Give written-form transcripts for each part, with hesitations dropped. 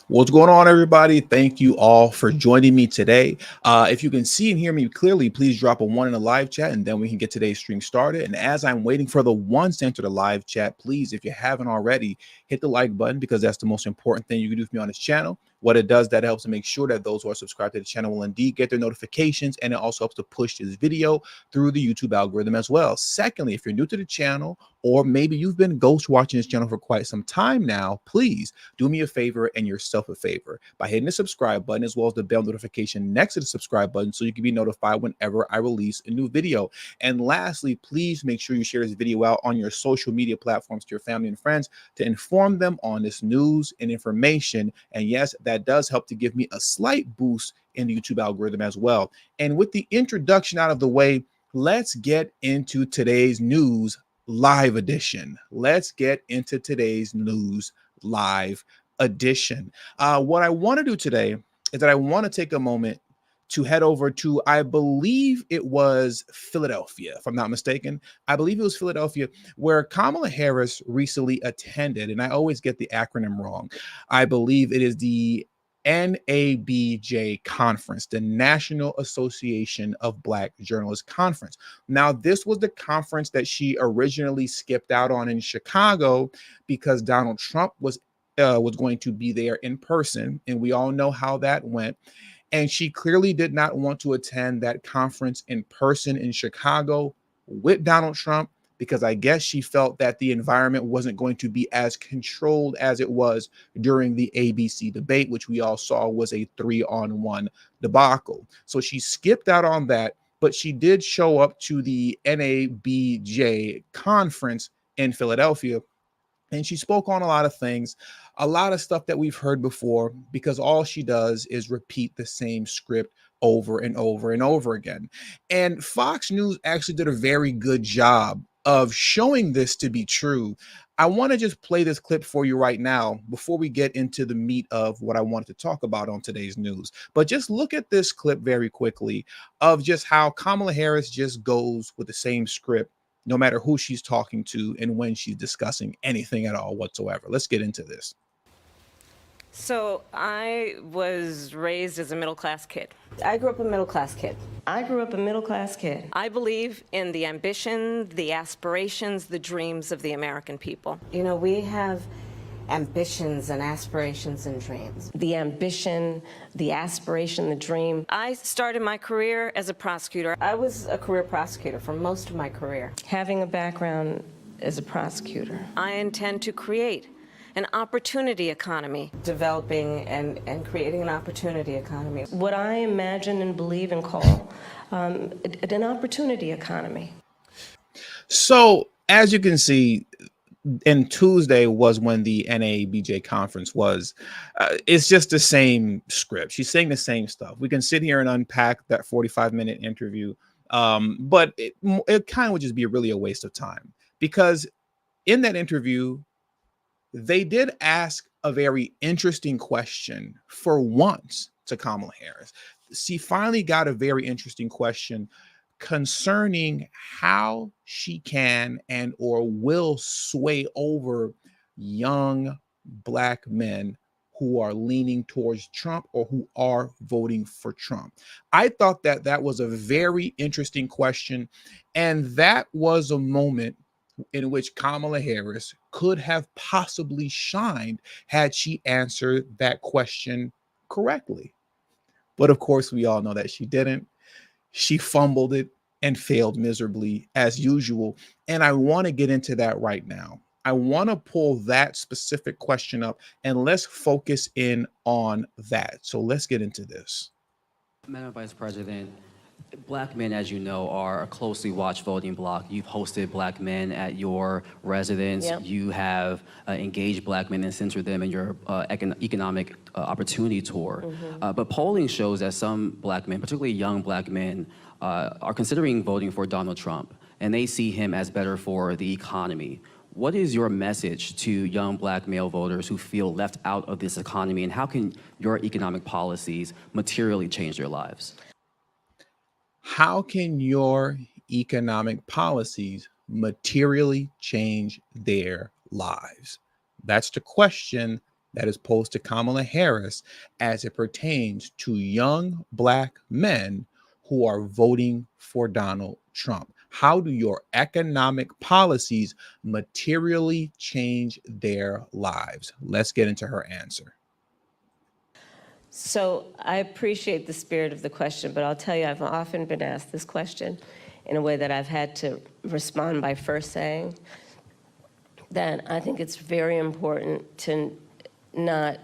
What's going on, everybody? Thank you all for joining me today. If you can see and hear me clearly, please drop a one in the live chat and then we can get today's stream started. And as I'm waiting for the ones to enter the live chat, please, if you haven't already, hit the like button because that's the most important thing you can do for me on this channel. What it does, that helps to make sure that those who are subscribed to the channel will indeed get their notifications, and it also helps to push this video through the YouTube algorithm as well. Secondly, if you're new to the channel, or maybe you've been ghost watching this channel for quite some time now, please do me a favor and yourself a favor by hitting the subscribe button as well as the bell notification next to the subscribe button so you can be notified whenever I release a new video. And lastly, please make sure you share this video out on your social media platforms to your family and friends to inform them on this news and information. And yes, that does help to give me a slight boost in the YouTube algorithm as well. And with the introduction out of the way, let's get into today's news live edition. Let's get into today's news live edition. What I want to do today is that I want to take a moment to head over to, I believe it was Philadelphia, if I'm not mistaken. I believe it was Philadelphia, where Kamala Harris recently attended, and I always get the acronym wrong. I believe it is the NABJ conference, the National Association of Black Journalists conference. Now, this was the conference that she originally skipped out on in Chicago because Donald Trump was going to be there in person, and we all know how that went. And she clearly did not want to attend that conference in person in Chicago with Donald Trump because I guess she felt that the environment wasn't going to be as controlled as it was during the ABC debate, which we all saw was a 3-on-1 debacle. So she skipped out on that, but she did show up to the NABJ conference in Philadelphia. And she spoke on a lot of things, a lot of stuff that we've heard before, because all she does is repeat the same script over and over and over again. And Fox News actually did a very good job of showing this to be true. I want to just play this clip for you right now before we get into the meat of what I wanted to talk about on today's news. But just look at this clip very quickly of just how Kamala Harris just goes with the same script no matter who she's talking to and when she's discussing anything at all whatsoever. Let's get into this. So I was raised as a middle-class kid. I grew up a middle-class kid. I grew up a middle-class kid. I believe in the ambition, the aspirations, the dreams of the American people. You know, we have ambitions and aspirations and dreams. The ambition, the aspiration, the dream. I started my career as a prosecutor. I was a career prosecutor for most of my career. Having a background as a prosecutor. I intend to create an opportunity economy. Developing and creating an opportunity economy. What I imagine and believe and call an opportunity economy. So, as you can see, and Tuesday was when the NABJ conference was. It's just the same script. She's saying the same stuff. We can sit here and unpack that 45-minute interview, but it kind of would just be really a waste of time because in that interview, they did ask a very interesting question for once to Kamala Harris. She finally got a very interesting question concerning how she can and or will sway over young Black men who are leaning towards Trump or who are voting for Trump. I thought that that was a very interesting question, and that was a moment in which Kamala Harris could have possibly shined had she answered that question correctly. But of course, we all know that she didn't. She fumbled it and failed miserably as usual. And I want to get into that right now. I want to pull that specific question up and let's focus in on that. So let's get into this. Madam Vice President, Black men, as you know, are a closely watched voting bloc. You've hosted Black men at your residence. Yep. You have engaged Black men and centered them in your economic opportunity tour. But polling shows that some Black men, particularly young Black men, are considering voting for Donald Trump, and they see him as better for the economy. What is your message to young Black male voters who feel left out of this economy, and how can your economic policies materially change their lives? How can your economic policies materially change their lives? That's the question that is posed to Kamala Harris as it pertains to young Black men who are voting for Donald Trump? How do your economic policies materially change their lives? Let's get into her answer. So I appreciate the spirit of the question, but I'll tell you, I've often been asked this question in a way that I've had to respond by first saying that I think it's very important to not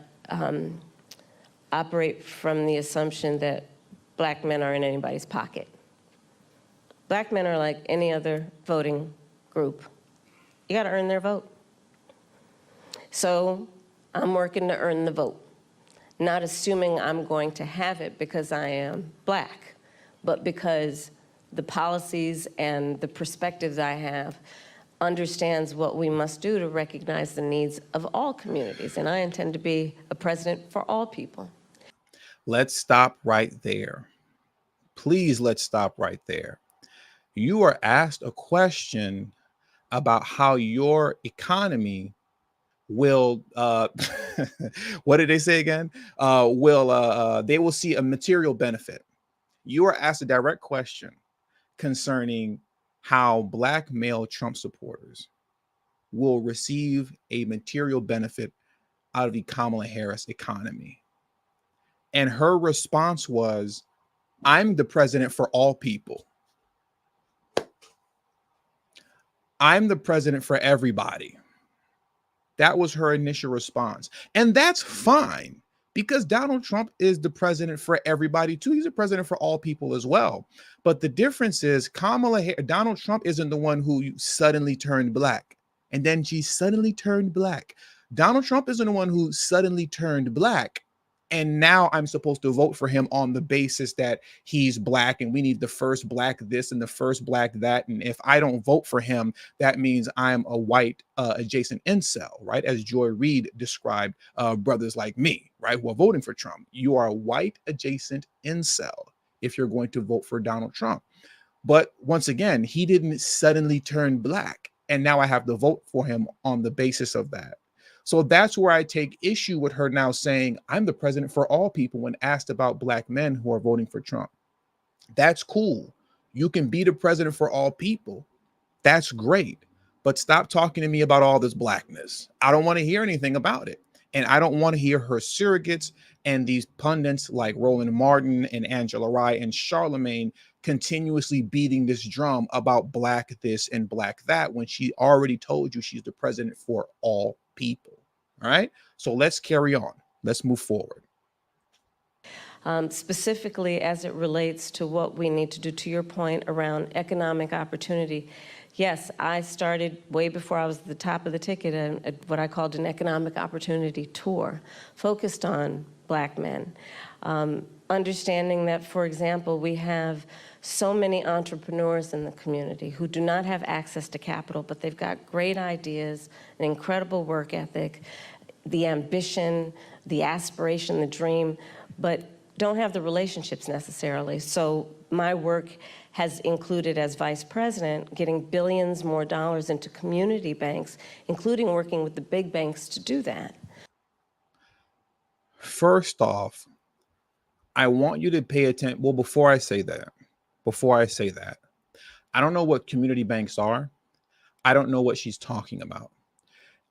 operate from the assumption that Black men are in anybody's pocket. Black men are like any other voting group. You got to earn their vote. So I'm working to earn the vote, not assuming I'm going to have it because I am Black, but because the policies and the perspectives I have understands what we must do to recognize the needs of all communities. And I intend to be a president for all people. Let's stop right there. Please, let's stop right there. You are asked a question about how your economy will what did they say again? They will see a material benefit. You are asked a direct question concerning how Black male Trump supporters will receive a material benefit out of the Kamala Harris economy. And her response was, I'm the president for all people. I'm the president for everybody. That was her initial response. And that's fine because Donald Trump is the president for everybody too. He's a president for all people as well. But the difference is Donald Trump isn't the one who suddenly turned Black and then she suddenly turned Black. Donald Trump isn't the one who suddenly turned Black. And now I'm supposed to vote for him on the basis that he's Black and we need the first Black this and the first Black that. And if I don't vote for him, that means I'm a white adjacent incel, right? As Joy Reid described brothers like me, right? Who are voting for Trump. You are a white adjacent incel if you're going to vote for Donald Trump. But once again, he didn't suddenly turn Black. And now I have to vote for him on the basis of that. So that's where I take issue with her now saying, I'm the president for all people when asked about Black men who are voting for Trump. That's cool. You can be the president for all people. That's great. But stop talking to me about all this Blackness. I don't want to hear anything about it. And I don't want to hear her surrogates and these pundits like Roland Martin and Angela Rye and Charlemagne continuously beating this drum about Black this and Black that when she already told you she's the president for all people. All right. So let's carry on. Let's move forward. Specifically as it relates to what we need to do, to your point around economic opportunity. Yes, I started way before I was at the top of the ticket at what I called an economic opportunity tour, focused on Black men. Understanding that, for example, we have so many entrepreneurs in the community who do not have access to capital, but they've got great ideas, an incredible work ethic, the ambition, the aspiration, the dream, but don't have the relationships necessarily. So my work has included, as vice president, getting billions more dollars into community banks, including working with the big banks to do that. First off, I want you to pay attention. Well, before I say that, I don't know what community banks are. I don't know what she's talking about.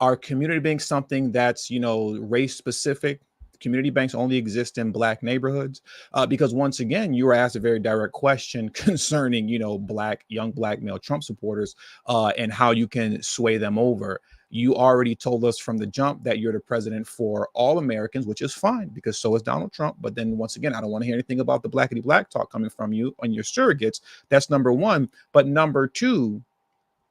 Are community banks something that's, race specific? Community banks only exist in Black neighborhoods? Because once again, you were asked a very direct question concerning, young Black male Trump supporters and how you can sway them over. You already told us from the jump that you're the president for all Americans, which is fine because so is Donald Trump. But then once again, I don't want to hear anything about the blackity black talk coming from you on your surrogates. That's number one. But number two,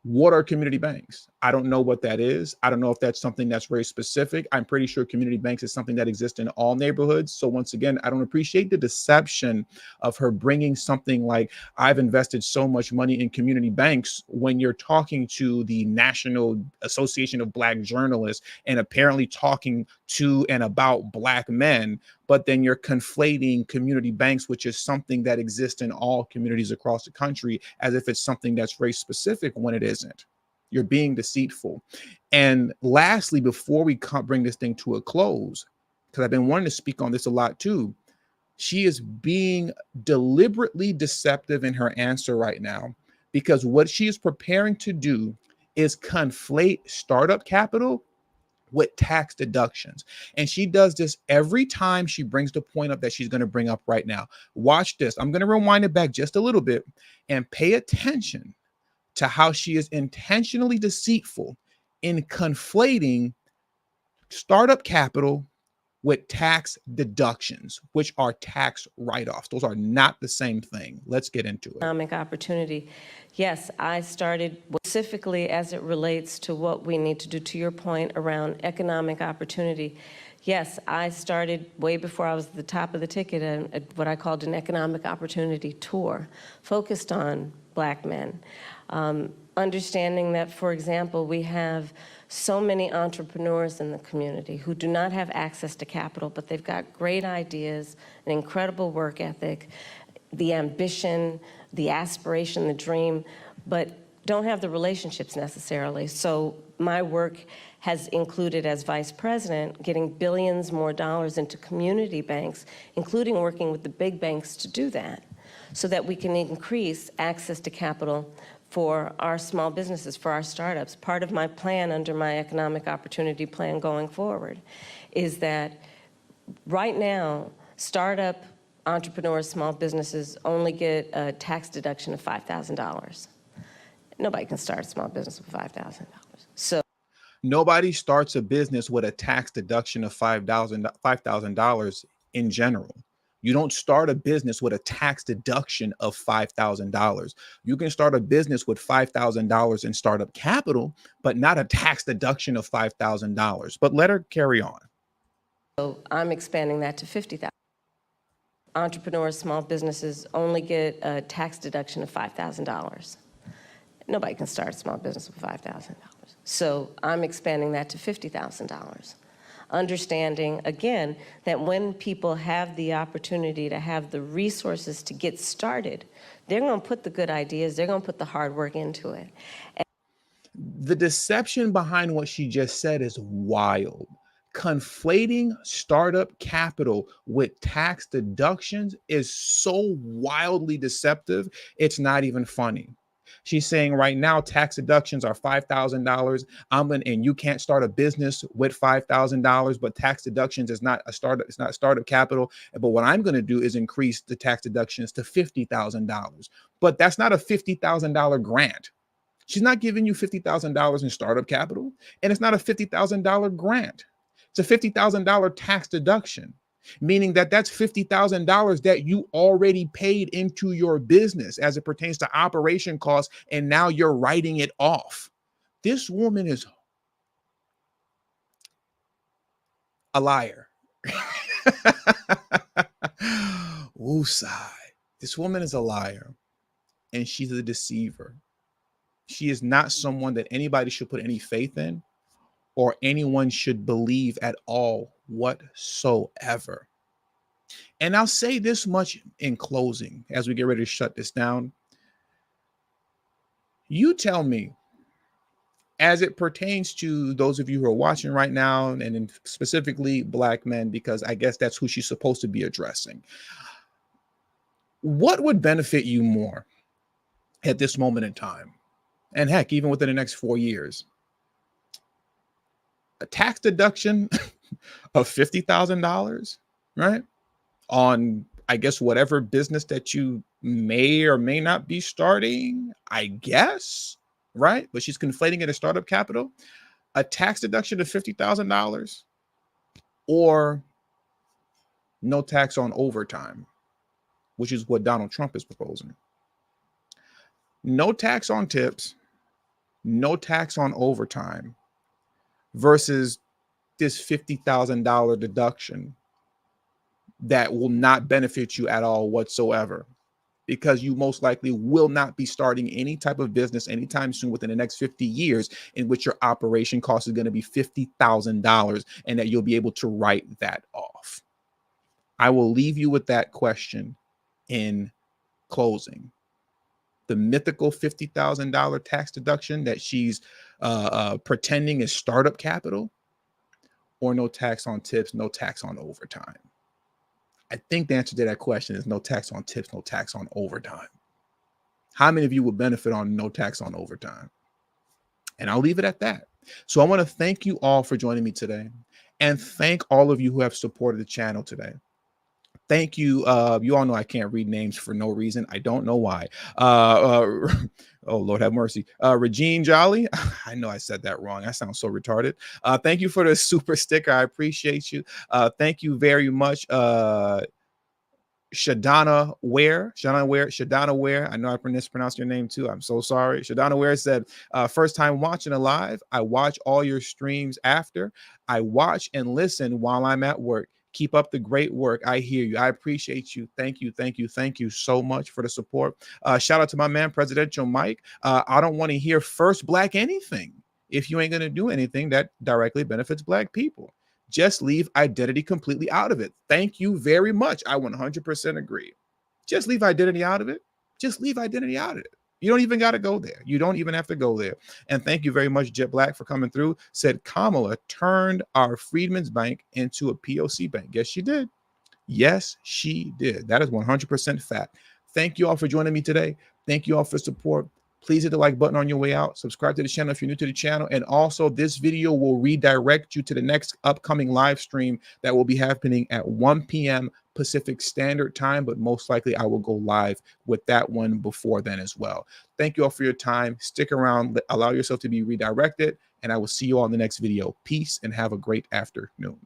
what are community banks? I don't know what that is. I don't know if that's something that's very specific. I'm pretty sure community banks is something that exists in all neighborhoods. So once again, I don't appreciate the deception of her bringing something like, I've invested so much money in community banks when you're talking to the National Association of Black Journalists and apparently talking to and about Black men. But then you're conflating community banks, which is something that exists in all communities across the country, as if it's something that's race specific when it isn't. You're being deceitful. And lastly, before we bring this thing to a close, because I've been wanting to speak on this a lot too, she is being deliberately deceptive in her answer right now, because what she is preparing to do is conflate startup capital with tax deductions. And she does this every time she brings the point up that she's going to bring up right now. Watch this. I'm going to rewind it back just a little bit and pay attention to how she is intentionally deceitful in conflating startup capital with tax deductions, which are tax write-offs. Those are not the same thing. Let's get into it. Economic opportunity. Yes, I started specifically as it relates to what we need to do, to your point around economic opportunity. Yes, I started way before I was at the top of the ticket, what I called an economic opportunity tour, focused on Black men. Understanding that, for example, we have so many entrepreneurs in the community who do not have access to capital, but they've got great ideas, an incredible work ethic, the ambition, the aspiration, the dream, but don't have the relationships necessarily. So my work has included, as vice president, getting billions more dollars into community banks, including working with the big banks to do that, so that we can increase access to capital for our small businesses, for our startups. Part of my plan under my economic opportunity plan going forward is that right now, startup entrepreneurs, small businesses only get a tax deduction of $5,000. Nobody can start a small business with $5,000. So nobody starts a business with a tax deduction of $5,000 in general. You don't start a business with a tax deduction of $5,000. You can start a business with $5,000 in startup capital, but not a tax deduction of $5,000. But let her carry on. So I'm expanding that to $50,000. Entrepreneurs, small businesses only get a tax deduction of $5,000. Nobody can start a small business with $5,000. So I'm expanding that to $50,000. Understanding, again, that when people have the opportunity to have the resources to get started, they're going to put the good ideas, they're going to put the hard work into it. The deception behind what she just said is wild. Conflating startup capital with tax deductions is so wildly deceptive, it's not even funny. She's saying right now tax deductions are $5,000. And you can't start a business with $5,000, but tax deductions is not a startup. It's not startup capital. But what I'm going to do is increase the tax deductions to $50,000. But that's not a $50,000 grant. She's not giving you $50,000 in startup capital, and it's not a $50,000 grant. It's a $50,000 tax deduction, meaning that that's $50,000 that you already paid into your business as it pertains to operation costs, and now you're writing it off. This woman is a liar. Woosai. This woman is a liar, and she's a deceiver. She is not someone that anybody should put any faith in or anyone should believe at all whatsoever. And I'll say this much in closing as we get ready to shut this down. You tell me, as it pertains to those of you who are watching right now, and specifically Black men, because I guess that's who she's supposed to be addressing, what would benefit you more at this moment in time? And heck, even within the next 4 years, a tax deduction of $50,000, right? On, I guess, whatever business that you may or may not be starting, I guess, right? But she's conflating it as startup capital, a tax deduction of $50,000, or no tax on overtime, which is what Donald Trump is proposing. No tax on tips, no tax on overtime, versus this $50,000 deduction that will not benefit you at all whatsoever, because you most likely will not be starting any type of business anytime soon within the next 50 years in which your operation cost is going to be $50,000 and that you'll be able to write that off. I will leave you with that question in closing. the mythical $50,000 tax deduction that she's pretending is startup capital, or no tax on tips, no tax on overtime? I think the answer to that question is no tax on tips, no tax on overtime. How many of you would benefit on no tax on overtime? And I'll leave it at that. So I want to thank you all for joining me today, and thank all of you who have supported the channel today. Thank you. You all know I can't read names for no reason. I don't know why. Oh, Lord have mercy. Regine Jolly. I know I said that wrong. I sound so retarded. Thank you for the super sticker. I appreciate you. Thank you very much. Shadana Ware. I know I mispronounced your name too. I'm so sorry. Shadana Ware said, first time watching a live. I watch all your streams after. I watch and listen while I'm at work. Keep up the great work. I hear you. I appreciate you. Thank you. Thank you. Thank you so much for the support. Shout out to my man, Presidential Mike. I don't want to hear first Black anything if you ain't going to do anything that directly benefits Black people. Just leave identity completely out of it. Thank you very much. I 100% agree. Just leave identity out of it. Just leave identity out of it. You don't even got to go there. You don't even have to go there. And thank you very much, Jet Black, for coming through. Said Kamala turned our Freedmen's Bank into a POC bank. Yes, she did. Yes, she did. That is 100% fact. Thank you all for joining me today. Thank you all for support. Please hit the like button on your way out. Subscribe to the channel if you're new to the channel. And also, this video will redirect you to the next upcoming live stream that will be happening at 1 p.m. Pacific Standard Time. But most likely, I will go live with that one before then as well. Thank you all for your time. Stick around. Allow yourself to be redirected. And I will see you all in the next video. Peace and have a great afternoon.